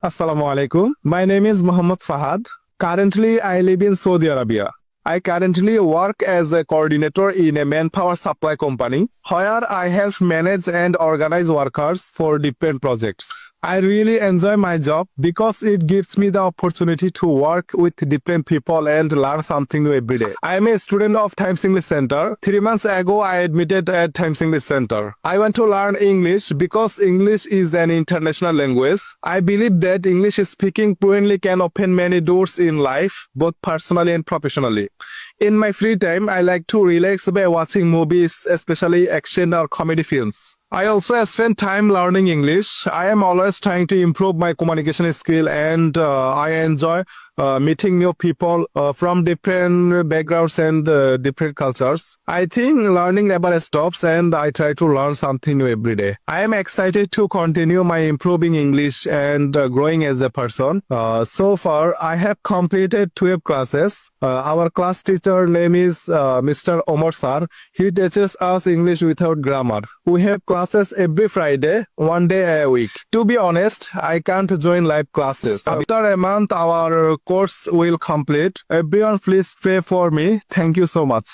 Assalamu alaikum. My name is Muhammad Fahad. Currently, I live in Saudi Arabia. I currently work as a coordinator in a manpower supply company where I help manage and organize workers for different projects. I really enjoy my job because it gives me the opportunity to work with different people and learn something new every day. I am a student of Times English Center. 3 months ago, I admitted at Times English Center. I want to learn English because English is an international language. I believe that English speaking fluently can open many doors in life, both personally and professionally. In my free time, I like to relax by watching movies, especially action or comedy films. I also spend time learning English. I am always trying to improve my communication skill and I enjoy meeting new people from different backgrounds and different cultures. I think learning never stops and I try to learn something new every day. I am excited to continue my improving English and growing as a person. So far, I have completed 12 classes. Our class teacher name is Mr. Omar Sir. He teaches us English without grammar. We have classes every Friday, one day a week. To be honest, I can't join live classes. After a month, our course will complete. Everyone, please pray for me. Thank you so much.